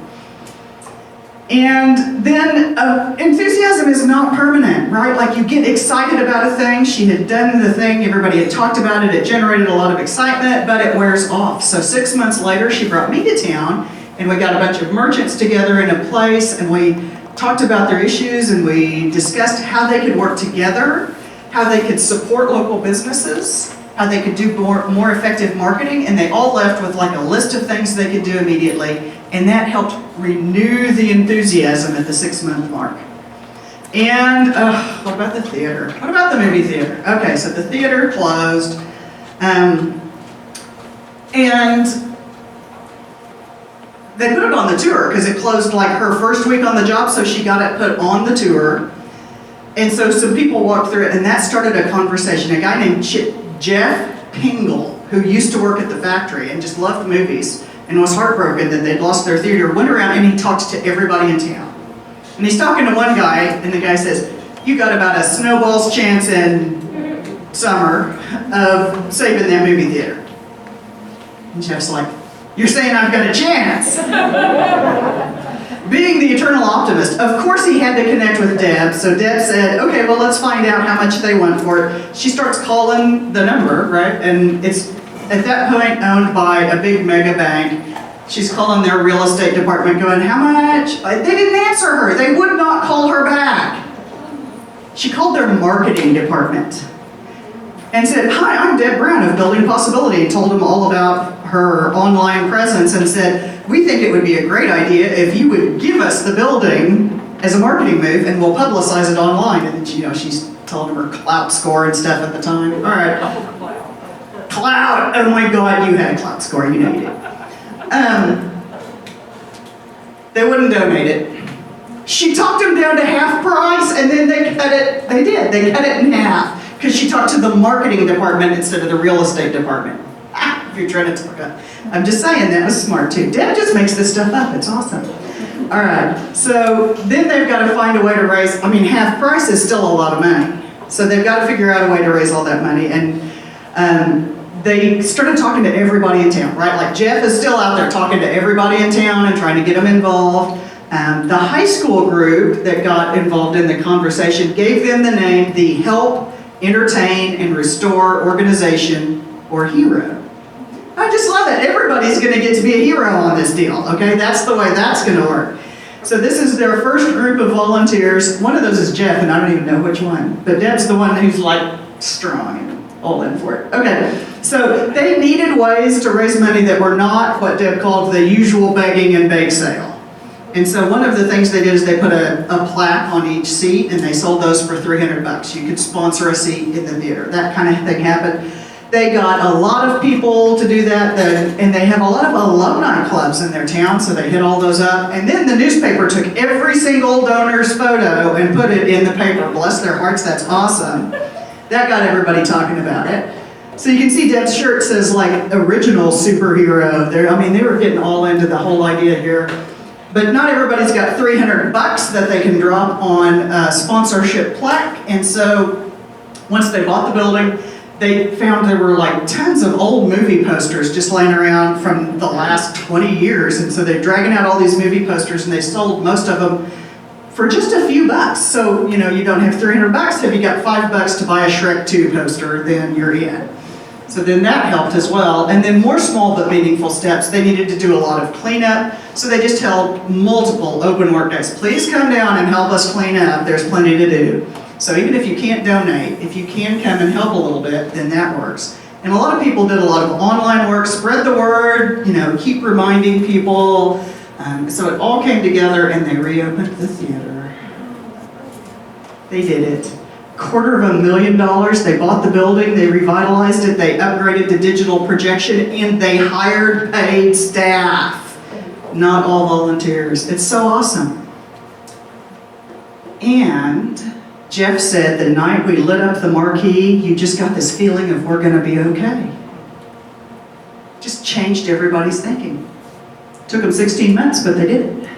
A: And then enthusiasm is not permanent, right? Like you get excited about a thing. She had done the thing, everybody had talked about it, it generated a lot of excitement, but it wears off. So 6 months later, she brought me to town, and we got a bunch of merchants together in a place, and we talked about their issues, and we discussed how they could work together, how they could support local businesses, how they could do more effective marketing, and they all left with like a list of things they could do immediately, and that helped renew the enthusiasm at the 6-month mark. And what about the theater? What about the movie theater? Okay, so the theater closed, and they put it on the tour because it closed like her first week on the job, so she got it put on the tour. And so some people walked through it, and that started a conversation. A guy named Jeff Pingle, who used to work at the factory and just loved movies and was heartbroken that they'd lost their theater, went around and he talked to everybody in town. And he's talking to one guy, and the guy says, you got about a snowball's chance in summer of saving that movie theater. And Jeff's like, you're saying I've got a chance? Being the eternal optimist, of course he had to connect with Deb, so Deb said, okay, well, let's find out how much they want for it. She starts calling the number, right? And it's at that point owned by a big mega bank. She's calling their real estate department going, how much? They didn't answer her. They would not call her back. She called their marketing department and said, hi, I'm Deb Brown of Building Possibility, and told them all about her online presence and said, we think it would be a great idea if you would give us the building as a marketing move and we'll publicize it online. And she's telling them her clout score and stuff at the time. All right. Clout. Oh my God, you had a clout score. You know you did. They wouldn't donate it. She talked them down to half price and then they cut it. They did. They cut it in half because she talked to the marketing department instead of the real estate department. If you're trying to talk up. I'm just saying that was smart too. Deb just makes this stuff up. It's awesome. All right. So then they've got to find a way to raise, half price is still a lot of money. So they've got to figure out a way to raise all that money. And they started talking to everybody in town, right? Like Jeff is still out there talking to everybody in town and trying to get them involved. The high school group that got involved in the conversation gave them the name the Help, Entertain, and Restore Organization, or HERO. I just love it. Everybody's going to get to be a hero on this deal, okay? That's the way that's going to work. So this is their first group of volunteers. One of those is Jeff, and I don't even know which one. But Deb's the one who's like strong and all in for it. Okay, so they needed ways to raise money that were not what Deb called the usual begging and bake sale. And so one of the things they did is they put a plaque on each seat, and they sold those for $300. You could sponsor a seat in the theater. That kind of thing happened. They got a lot of people to do that, and they have a lot of alumni clubs in their town, so they hit all those up. And then the newspaper took every single donor's photo and put it in the paper. Bless their hearts, that's awesome. That got everybody talking about it. So you can see Deb's shirt says like original superhero. They were getting all into the whole idea here. But not everybody's got $300 that they can drop on a sponsorship plaque. And so once they bought the building, they found there were like tons of old movie posters just laying around from the last 20 years. And so they're dragging out all these movie posters, and they sold most of them for just a few bucks. So, you don't have $300. If you got $5 to buy a Shrek 2 poster, then you're in. So then that helped as well. And then more small but meaningful steps. They needed to do a lot of cleanup. So they just held multiple open work days. Please come down and help us clean up. There's plenty to do. So even if you can't donate, if you can come and help a little bit, then that works. And a lot of people did a lot of online work, spread the word, keep reminding people. So it all came together and they reopened the theater. They did it. $250,000. They bought the building, they revitalized it, they upgraded to digital projection, and they hired paid staff. Not all volunteers. It's so awesome. And Jeff said the night we lit up the marquee, you just got this feeling of we're going to be okay. Just changed everybody's thinking. Took them 16 months, but they did it.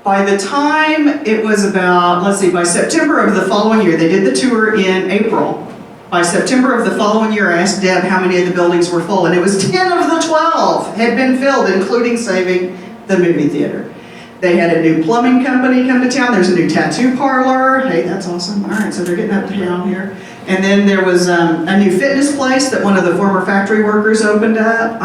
A: By the time it was about, by September of the following year, they did the tour in April. By September of the following year, I asked Deb how many of the buildings were full, and it was 10 of the 12 had been filled, including saving the movie theater. They had a new plumbing company come to town. There's a new tattoo parlor. Hey, that's awesome. All right, so they're getting up to town here. And then there was a new fitness place that one of the former factory workers opened up.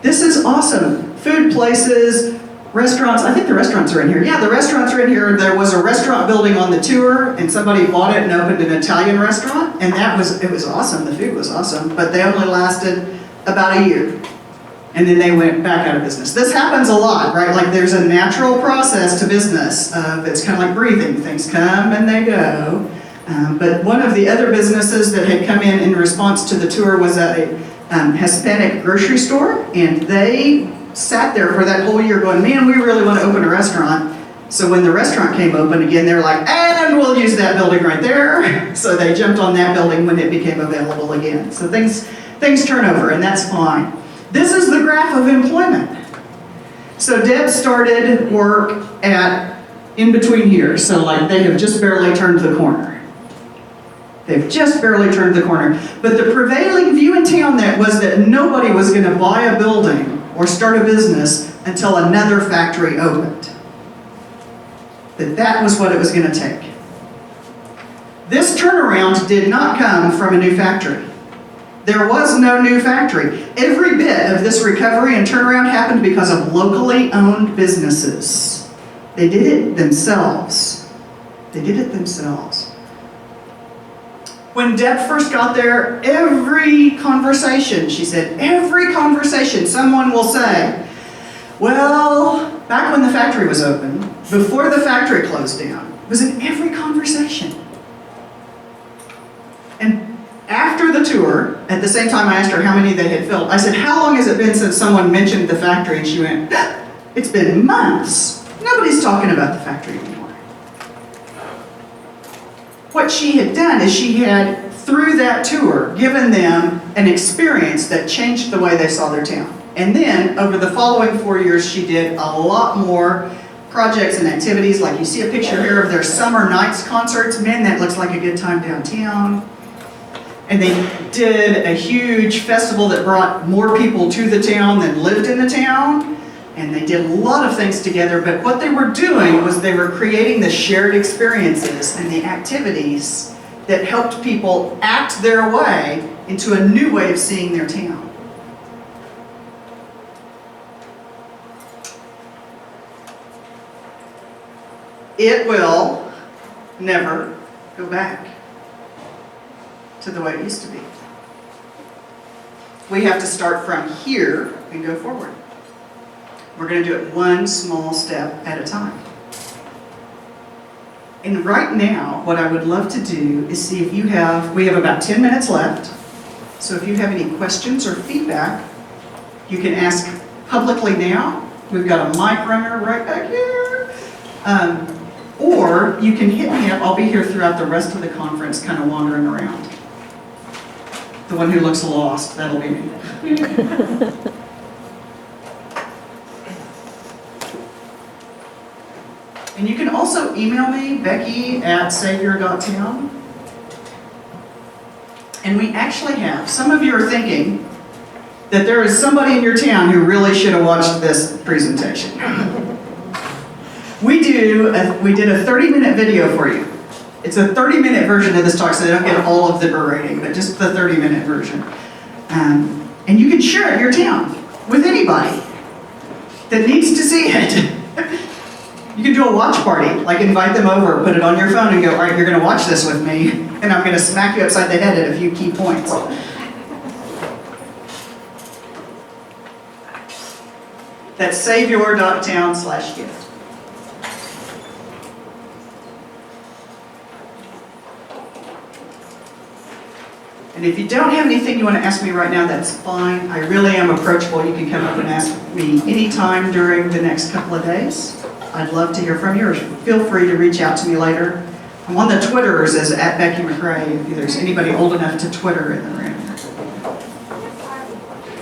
A: This is awesome. Food places, restaurants. I think the restaurants are in here. Yeah, the restaurants are in here. There was a restaurant building on the tour, and somebody bought it and opened an Italian restaurant, and it was awesome. The food was awesome, but they only lasted about a year. And then they went back out of business. This happens a lot, right? Like there's a natural process to business. It's kind of like breathing. Things come and they go. But one of the other businesses that had come in response to the tour was a Hispanic grocery store, and they sat there for that whole year going, man, we really want to open a restaurant. So when the restaurant came open again, they were like, and we'll use that building right there. So they jumped on that building when it became available again. So things turn over, and that's fine. This is the graph of employment. So Deb started work in between here. So they have just barely turned the corner. They've just barely turned the corner. But the prevailing view in town was that nobody was going to buy a building or start a business until another factory opened. That was what it was going to take. This turnaround did not come from a new factory. There was no new factory. Every bit of this recovery and turnaround happened because of locally owned businesses. They did it themselves. They did it themselves. When Deb first got there, every conversation, she said, every conversation, someone will say, well, back when the factory was open, before the factory closed down, it was in every conversation. And after the tour, at the same time I asked her how many they had filled, I said, how long has it been since someone mentioned the factory? And she went, it's been months. Nobody's talking about the factory anymore. What she had done is she had, through that tour, given them an experience that changed the way they saw their town. And then, over the following 4 years, she did a lot more projects and activities. Like you see a picture here of their summer nights concerts. Man, that looks like a good time downtown. And they did a huge festival that brought more people to the town than lived in the town. And they did a lot of things together, but what they were doing was they were creating the shared experiences and the activities that helped people act their way into a new way of seeing their town. It will never go back to the way it used to be. We have to start from here and go forward. We're going to do it one small step at a time. And right now, what I would love to do is see if we have about 10 minutes left. So if you have any questions or feedback, you can ask publicly now. We've got a mic runner right back here. Or you can hit me up. I'll be here throughout the rest of the conference, kind of wandering around. The one who looks lost, that'll be me. And you can also email me, Becky@savior.town. And we actually have, some of you are thinking that there is somebody in your town who really should have watched this presentation. We did a 30-minute video for you. It's a 30-minute version of this talk, so they don't get all of the berating, but just the 30-minute version. And you can share it in your town with anybody that needs to see it. You can do a watch party, like invite them over, put it on your phone and go, all right, you're going to watch this with me, and I'm going to smack you upside the head at a few key points. That's savior.town/gift. And if you don't have anything you want to ask me right now, that's fine. I really am approachable. You can come up and ask me anytime during the next couple of days. I'd love to hear from you, or feel free to reach out to me later. I'm on the Twitters as @Becky McCray, if there's anybody old enough to Twitter in the room.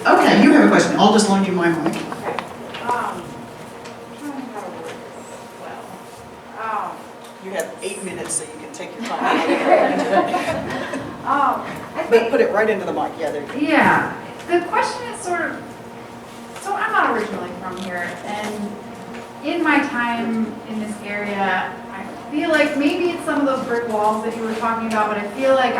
A: Okay, you have a question. I'll just loan you my mic. You have 8 minutes, so you can take your time. But put it right into the mic. Yeah, there you go.
B: Yeah. The question is sort of, so I'm not originally from here, and in my time in this area, I feel like maybe it's some of those brick walls that you were talking about, but I feel like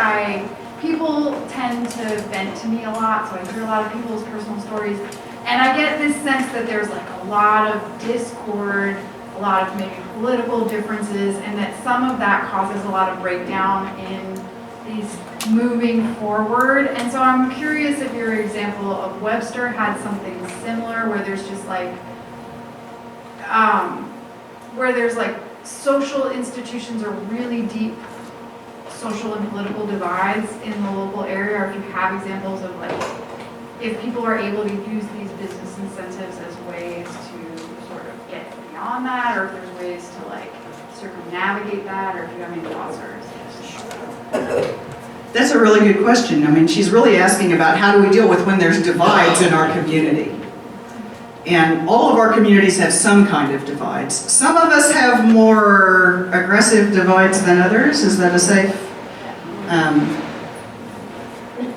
B: people tend to vent to me a lot, so I hear a lot of people's personal stories, and I get this sense that there's like a lot of discord, a lot of maybe political differences, and that some of that causes a lot of breakdown in these moving forward. And so I'm curious if your example of Webster had something similar, where there's just like, where there's like social institutions or really deep social and political divides in the local area, or if you have examples of like, if people are able to use these business incentives as ways to sort of get beyond that, or if there's ways to like circumnavigate that, or if you have any thoughts or suggestions.
A: That's a really good question. I mean, she's really asking about how do we deal with when there's divides in our community. And all of our communities have some kind of divides. Some of us have more aggressive divides than others. Is that a safe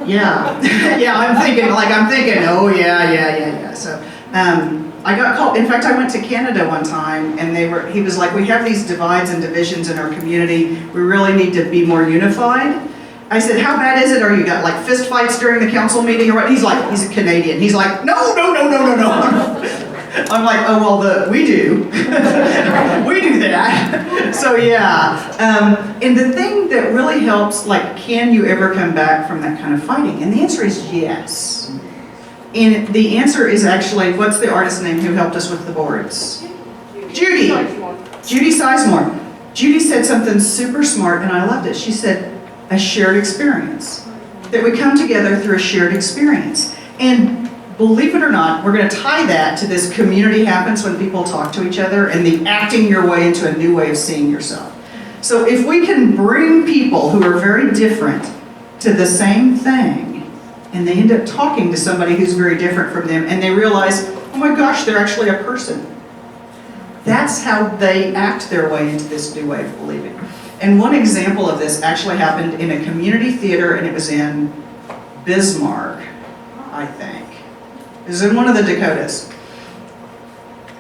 A: Yeah, yeah, I'm thinking, oh, yeah. So, I got called, in fact, I went to Canada one time, and he was like, we have these divides and divisions in our community, we really need to be more unified. I said, how bad is it? Are you got like fist fights during the council meeting or what? He's like, he's a Canadian. He's like, no. I'm like, oh, well, we do. We do that. So yeah. And the thing that really helps, like, can you ever come back from that kind of fighting? And the answer is yes. And the answer is actually, what's the artist's name who helped us with the boards? Judy Sizemore. Judy said something super smart, and I loved it. She said, a shared experience. That we come together through a shared experience. And believe it or not, we're going to tie that to this community happens when people talk to each other and the acting your way into a new way of seeing yourself. So if we can bring people who are very different to the same thing, and they end up talking to somebody who's very different from them, and they realize, oh my gosh, they're actually a person. That's how they act their way into this new way of believing. And one example of this actually happened in a community theater, and it was in Bismarck, I think. It was in one of the Dakotas.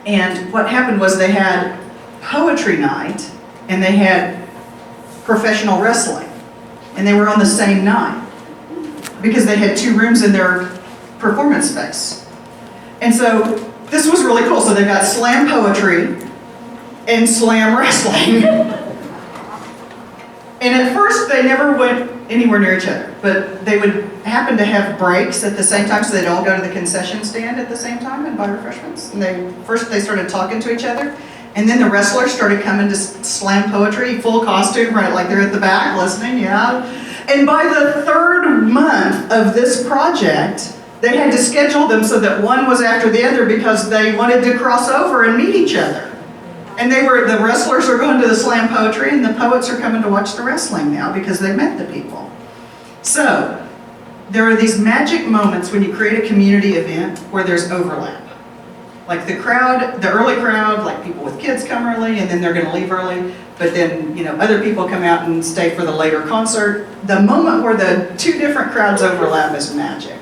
A: And what happened was they had poetry night, and they had professional wrestling. And they were on the same night, because they had 2 rooms in their performance space. And so this was really cool. So they got slam poetry and slam wrestling. And at first, they never went anywhere near each other, but they would happen to have breaks at the same time, so they'd all go to the concession stand at the same time and buy refreshments. And they started talking to each other, and then the wrestlers started coming to slam poetry, full costume, right, like they're at the back listening, yeah. And by the 3rd month of this project, they had to schedule them so that one was after the other because they wanted to cross over and meet each other. And the wrestlers are going to the slam poetry, and the poets are coming to watch the wrestling now because they met the people. So, there are these magic moments when you create a community event where there's overlap. Like the early crowd, like people with kids come early, and then they're going to leave early, but then, other people come out and stay for the later concert. The moment where the 2 different crowds overlap is magic.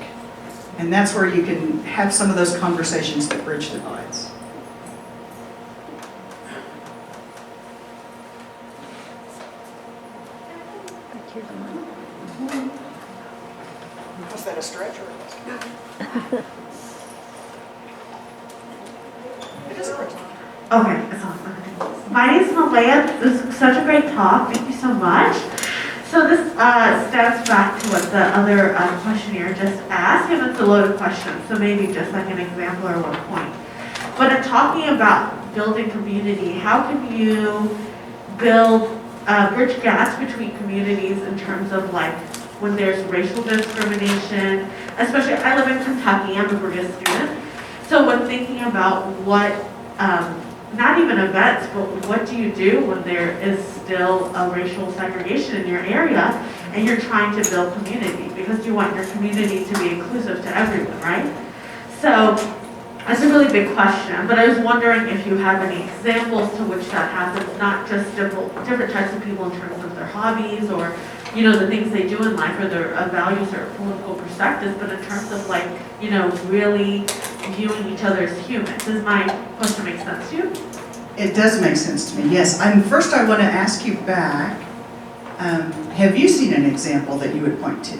A: And that's where you can have some of those conversations that bridge divides. Was that a stretch or It is a stretch.
C: Okay, it's on. My name is Malaya. This is such a great talk. Thank you so much. So this stems back to what the other questionnaire just asked, and it's a loaded question, so maybe just like an example or one point. But in talking about building community, how can you build bridge gaps between communities in terms of like when there's racial discrimination, especially I live in Kentucky, I'm a Brushy student. So when thinking about what, not even events, but what do you do when there is still a racial segregation in your area and you're trying to build community because you want your community to be inclusive to everyone, right? So that's a really big question, but I was wondering if you have any examples to which that happens, not just different types of people in terms of their hobbies or the things they do in life or their values or political perspectives, but in terms of like, really viewing each other as humans. Does my question make sense to you?
A: It does make sense to me, yes. First I want to ask you back, have you seen an example that you would point to?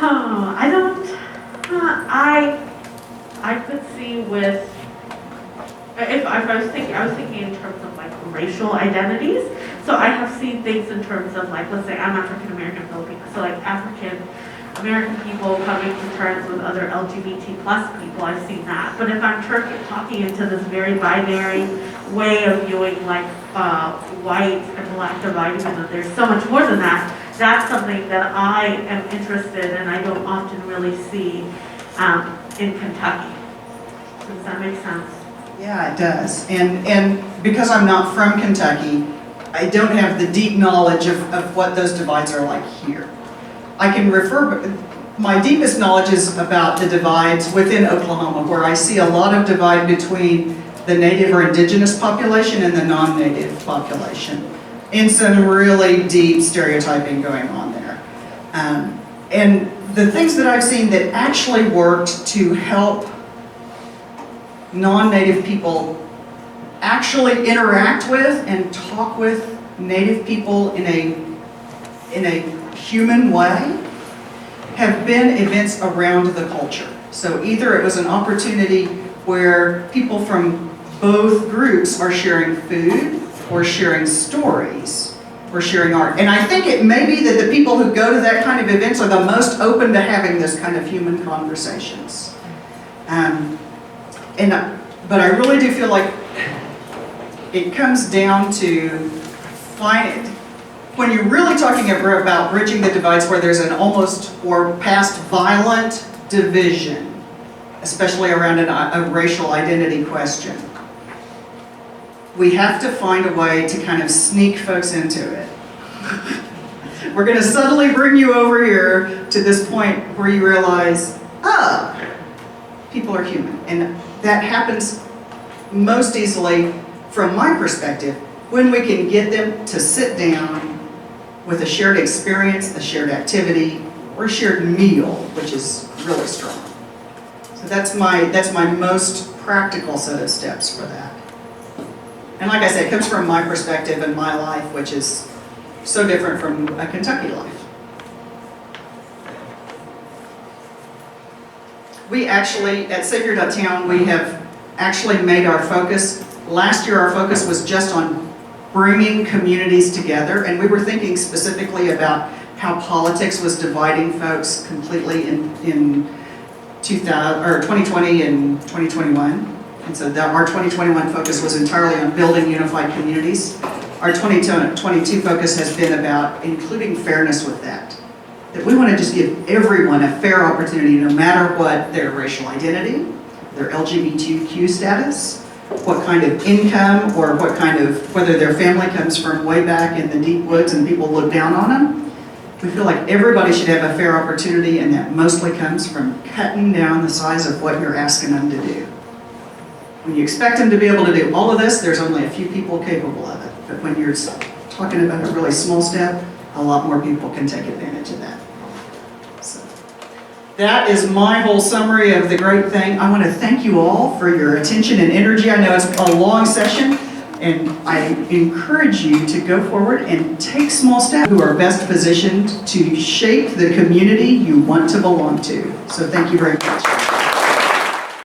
C: I don't, I could see with, I was thinking in terms of like racial identities. So I have seen things in terms of like, let's say I'm African American Filipino, so like African American people coming to terms with other LGBT plus people, I've seen that. But if I'm talking into this very binary way of viewing like white and black divide, even though there's so much more than that, that's something that I am interested in and I don't often really see in Kentucky. Does that make sense?
A: Yeah, it does. And because I'm not from Kentucky, I don't have the deep knowledge of what those divides are like here. I can my deepest knowledge is about the divides within Oklahoma, where I see a lot of divide between the native or indigenous population and the non-native population. and some really deep stereotyping going on there. And the things that I've seen that actually worked to help non-native people actually interact with and talk with native people in a human way have been events around the culture. So either it was an opportunity where people from both groups are sharing food, or sharing stories, or sharing art. And I think it may be that the people who go to that kind of events are the most open to having this kind of human conversations. But I really do feel like it comes down to when you're really talking about bridging the divides where there's an almost or past violent division, especially around a racial identity question. We have to find a way to kind of sneak folks into it. We're going to subtly bring you over here to this point where you realize, people are human. And that happens most easily, from my perspective, when we can get them to sit down with a shared experience, a shared activity, or a shared meal, which is really strong. So that's my most practical set of steps for that. And like I said, it comes from my perspective and my life, which is so different from a Kentucky life. We actually, at Savior.town, we have actually made our focus. Last year, our focus was just on bringing communities together, and we were thinking specifically about how politics was dividing folks completely in 2020 and 2021. And so our 2021 focus was entirely on building unified communities. Our 2022 focus has been about including fairness with that. That we want to just give everyone a fair opportunity, no matter what their racial identity, their LGBTQ status, what kind of income, or whether their family comes from way back in the deep woods and people look down on them. We feel like everybody should have a fair opportunity, and that mostly comes from cutting down the size of what you're asking them to do. When you expect them to be able to do all of this, there's only a few people capable of it. But when you're talking about a really small step, a lot more people can take advantage of that. So that is my whole summary of the great thing. I want to thank you all for your attention and energy. I know it's a long session, and I encourage you to go forward and take small steps who are best positioned to shape the community you want to belong to. So thank you very much.